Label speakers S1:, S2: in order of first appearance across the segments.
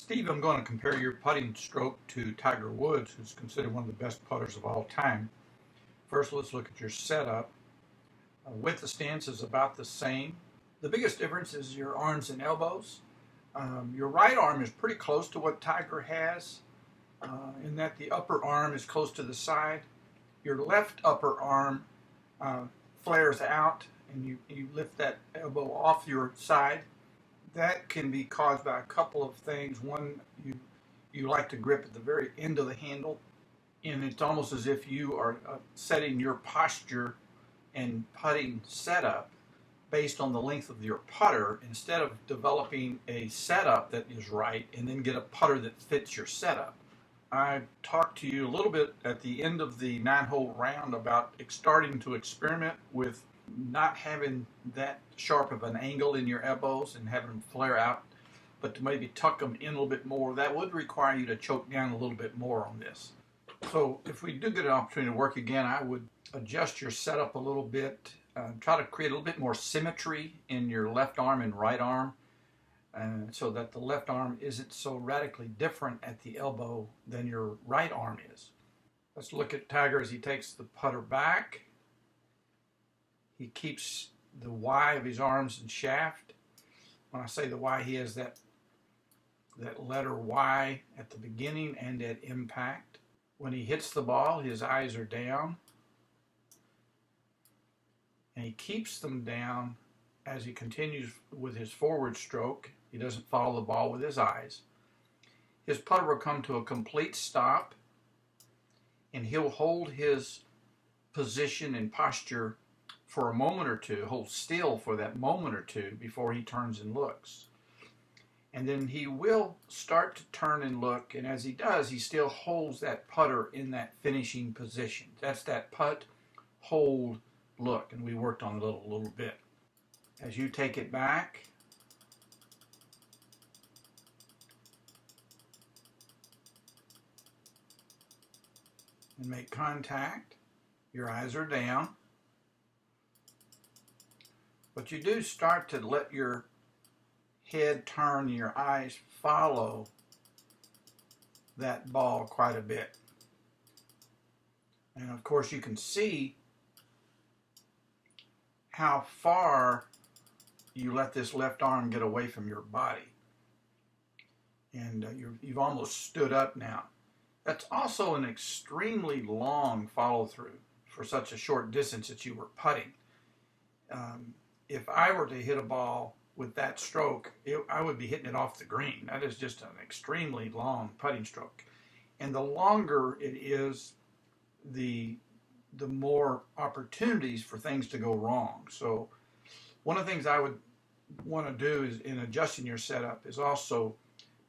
S1: Steve, I'm going to compare your putting stroke to Tiger Woods, who's considered one of the best putters of all time. First, let's look at your setup. Width of stance is about the same. The biggest difference is your arms and elbows. Your right arm is pretty close to what Tiger has, in that the upper arm is close to the side. Your left upper arm flares out, and you lift that elbow off your side. That can be caused by a couple of things. One, you like to grip at the very end of the handle, and it's almost as if you are setting your posture and putting setup based on the length of your putter, instead of developing a setup that is right and then get a putter that fits your setup. I talked to you a little bit at the end of the 9-hole round about starting to experiment with not having that sharp of an angle in your elbows and having them flare out, but to maybe tuck them in a little bit more. That would require you to choke down a little bit more on this. So if we do get an opportunity to work again, I would adjust your setup a little bit, try to create a little bit more symmetry in your left arm and right arm, so that the left arm isn't so radically different at the elbow than your right arm is. Let's look at Tiger as he takes the putter back. He keeps the Y of his arms and shaft. When I say the Y, he has that letter Y at the beginning and at impact. When he hits the ball, his eyes are down. And he keeps them down as he continues with his forward stroke. He doesn't follow the ball with his eyes. His putter will come to a complete stop, and he'll hold his position and posture for a moment or two, hold still for that moment or two before he turns and looks. And then he will start to turn and look, and as he does, he still holds that putter in that finishing position. That's that putt, hold, look, and we worked on it a little bit. As you take it back, and make contact, your eyes are down. But you do start to let your head turn and your eyes follow that ball quite a bit. And of course you can see how far you let this left arm get away from your body. And you've almost stood up now. That's also an extremely long follow through for such a short distance that you were putting. If I were to hit a ball with that stroke, I would be hitting it off the green. That is just an extremely long putting stroke. And the longer it is, the more opportunities for things to go wrong. So one of the things I would want to do is, in adjusting your setup, is also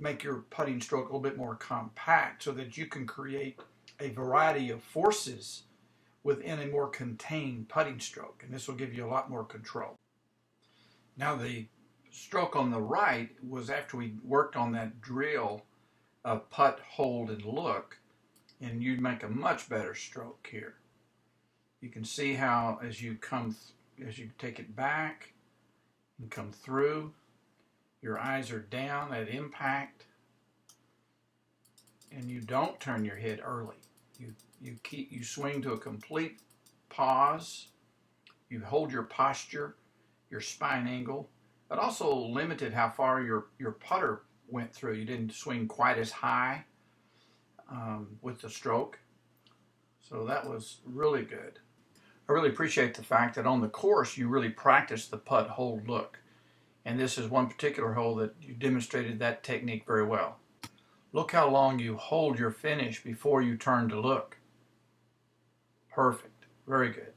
S1: make your putting stroke a little bit more compact so that you can create a variety of forces within a more contained putting stroke. And this will give you a lot more control. Now the stroke on the right was after we worked on that drill of putt, hold, and look, and you'd make a much better stroke here. You can see how as you take it back and come through, your eyes are down at impact, and you don't turn your head early. You swing to a complete pause. You hold your posture, your spine angle, but also limited how far your putter went through. You didn't swing quite as high with the stroke. So that was really good. I really appreciate the fact that on the course you really practiced the putt, hold, look. And this is one particular hole that you demonstrated that technique very well. Look how long you hold your finish before you turn to look. Perfect. Very good.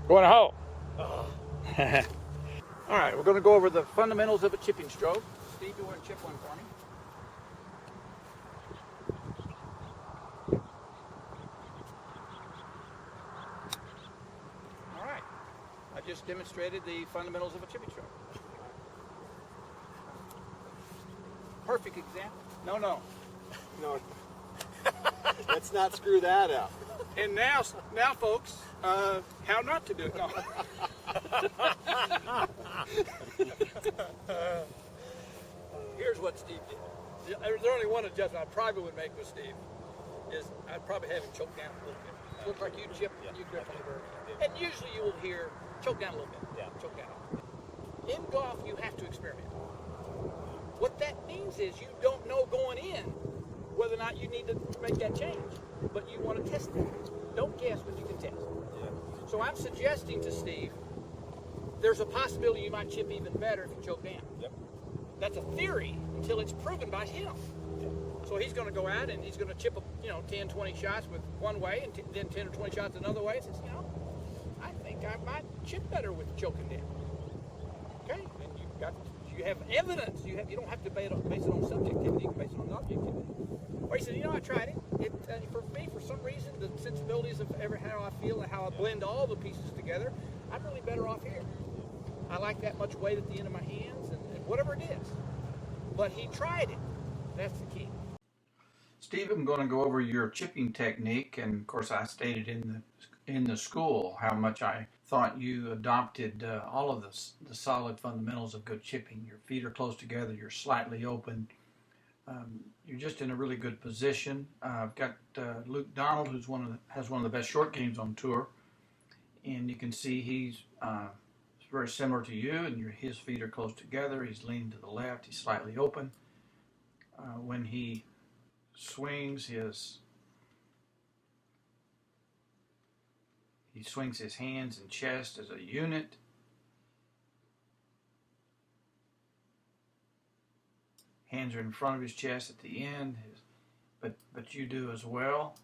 S1: Going home. All right, we're going to go over the fundamentals of a chipping stroke. Steve, you want to chip one for me? All right. I just demonstrated the fundamentals of a chipping stroke. Perfect example. No.
S2: No. Let's not screw that up.
S1: And now folks, how not to do it. No. Here's what Steve did. There's only one adjustment I probably would make with Steve, is I'd probably have him choke down a little bit. Look like you chip, you grip on the bird. And usually you will hear, choke down a little bit.
S2: Yeah.
S1: Choke down. In golf, you have to experiment. What that means is you don't know going in whether or not you need to make that change, but you want to test it. Don't guess what you can test.
S2: Yeah.
S1: So I'm suggesting to Steve, there's a possibility you might chip even better if you choke down.
S2: Yep.
S1: That's a theory until it's proven by him. So he's going to go out and he's going to chip 10, 20 shots with one way and then 10 or 20 shots another way. And says, I think I might chip better with choking down. Okay, and you have evidence. You don't have to base it on subjectivity. You can base it on objectivity. Or he said, I tried it. For me, for some reason, the sensibilities of how I feel and how I blend all the pieces together, I'm really better off here. I like that much weight at the end of my hands and whatever it is. But he tried it. That's the key. Steve, I'm going to go over your chipping technique, and of course I stated in the school how much I thought you adopted all of the solid fundamentals of good chipping. Your feet are close together, you're slightly open, you're just in a really good position. I've got Luke Donald, who's has one of the best short games on tour, and you can see he's very similar to you, and his feet are close together. He's leaning to the left, he's slightly open. When he swings his hands and chest as a unit. Hands are in front of his chest at the end, but you do as well.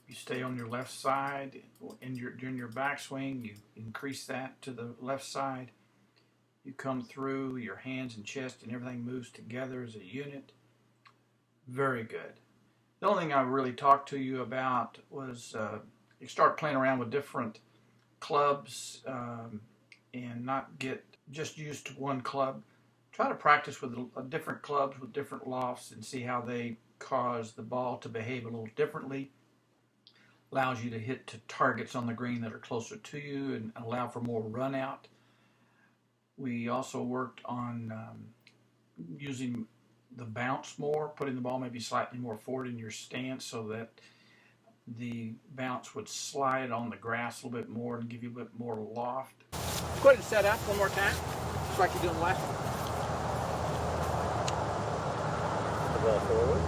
S1: You stay on your left side, and during your backswing, you increase that to the left side. You come through, your hands and chest and everything moves together as a unit. Very good. The only thing I really talked to you about was you start playing around with different clubs and not get just used to one club. Try to practice with different clubs with different lofts and see how they cause the ball to behave a little differently. Allows you to hit to targets on the green that are closer to you and allow for more run out. We also worked on using the bounce more, putting the ball maybe slightly more forward in your stance so that the bounce would slide on the grass a little bit more and give you a bit more loft. Go ahead and set up one more time, just like you did the last one.
S2: The ball forward.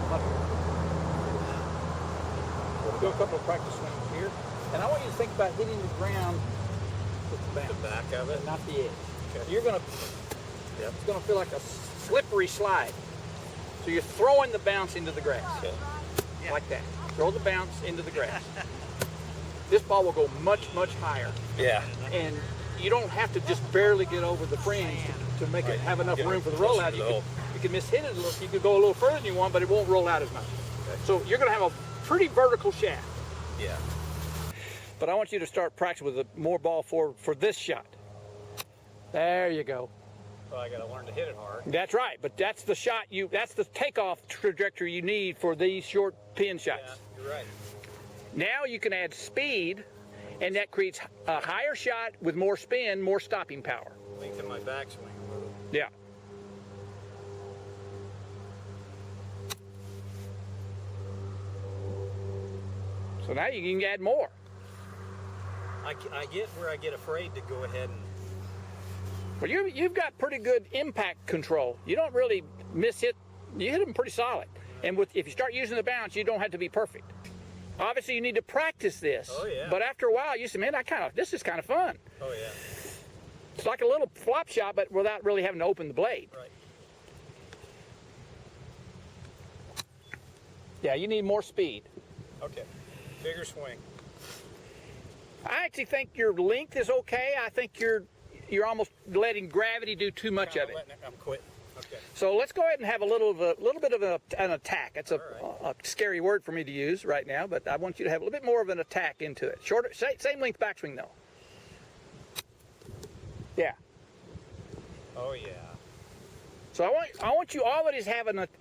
S1: We'll do a couple of practice swings here. And I want you to think about hitting the ground with the bounce.
S2: The back of it?
S1: Not the edge.
S2: Okay.
S1: You're going to, it's going to feel like a slippery slide. So you're throwing the bounce into the grass.
S2: Okay.
S1: Like that. Throw the bounce into the grass. This ball will go much, much higher.
S2: Yeah.
S1: And you don't have to just barely get over the fringe to make it have enough room for the rollout. You can mishit it a little. You could go a little further than you want, but it won't roll out as much. Okay. So you're going to have a pretty vertical shaft.
S2: Yeah.
S1: But I want you to start practicing with more ball forward for this shot. There you go.
S2: Well, I got to learn to hit it hard.
S1: That's right, but that's the shot that's the takeoff trajectory you need for these short pin shots.
S2: Yeah, you're right.
S1: Now you can add speed, and that creates a higher shot with more spin, more stopping power.
S2: Lengthen my backswing.
S1: Yeah. So now you can add more.
S2: I get where I get afraid to go ahead and...
S1: Well, you've got pretty good impact control. You don't really miss-hit. You hit them pretty solid. And if you start using the bounce, you don't have to be perfect. Obviously, you need to practice this.
S2: Oh, yeah.
S1: But after a while, you say, man, this is kind of fun.
S2: Oh, yeah.
S1: It's like a little flop shot, but without really having to open the blade.
S2: Right.
S1: Yeah, you need more speed.
S2: Okay. Bigger swing.
S3: I actually think your length is okay. I think you're almost letting gravity do too much of it.
S2: I'm quitting. Okay.
S3: So let's go ahead and have a little bit of an attack. It's a scary word for me to use right now, but I want you to have a little bit more of an attack into it. Shorter, same length backswing though. Yeah.
S2: Oh yeah.
S3: So I want you always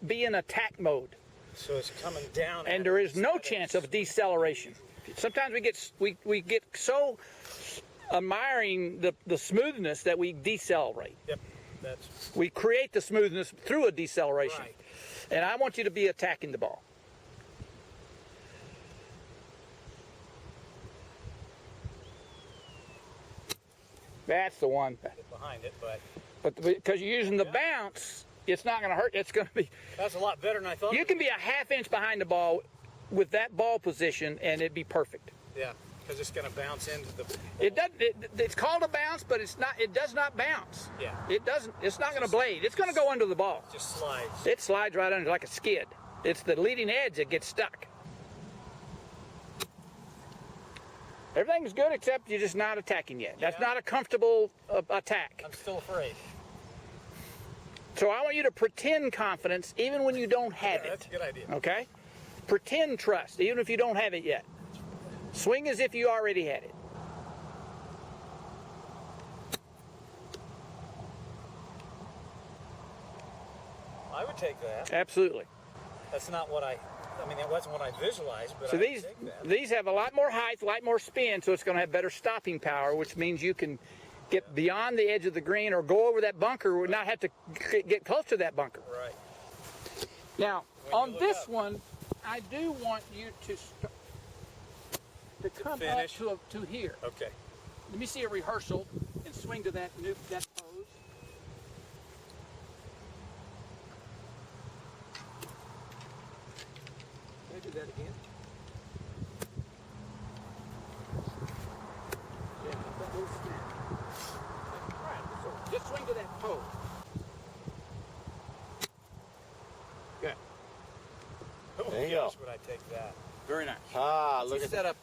S3: be in attack mode.
S2: So it's coming down.
S3: And there is no chance of deceleration. Sometimes we get so admiring the smoothness that we decelerate.
S2: Yep.
S3: We create the smoothness through a deceleration.
S2: Right.
S3: And I want you to be attacking the ball. That's the one.
S2: Get behind it,
S3: But because you're using the bounce, it's not going to hurt. It's going to be.
S2: that's a lot better than I thought.
S3: You can be a half inch behind the ball with that ball position, and it'd be perfect.
S2: Yeah, because it's going to bounce into the.
S3: It doesn't. It's called a bounce, but it's not. It does not bounce.
S2: Yeah.
S3: It doesn't. It's not going to blade. It's going to go under the ball.
S2: Just slides.
S3: It slides right under like a skid. It's the leading edge that gets stuck. Everything's good except you're just not attacking yet. That's
S2: Yeah.
S3: not a comfortable attack.
S2: I'm still afraid.
S3: So I want you to pretend confidence even when you don't have
S2: That's a
S3: it.
S2: good idea.
S3: Okay? Pretend trust even if you don't have it yet. Swing as if you already had it.
S2: I would take that.
S3: Absolutely.
S2: That's not what I mean, that wasn't what I visualized, but
S3: So
S2: I would
S3: these
S2: take that.
S3: these have a lot more height, a lot more spin, so it's going to have better stopping power, which means you can get beyond the edge of the green or go over that bunker and not have to get close to that bunker.
S2: Right.
S3: Now,
S2: When you
S3: on
S2: look
S3: this
S2: up.
S3: one, I do want you to come
S2: finish.
S3: up to here.
S2: Okay.
S3: Let me see a rehearsal and swing to that pose. Can I do that again? Yeah, that little snap. All right, so just swing to that pose. Good.
S2: Oh, There you gosh, go. would I take that?
S3: Very nice.
S2: Ah,
S3: Look at set up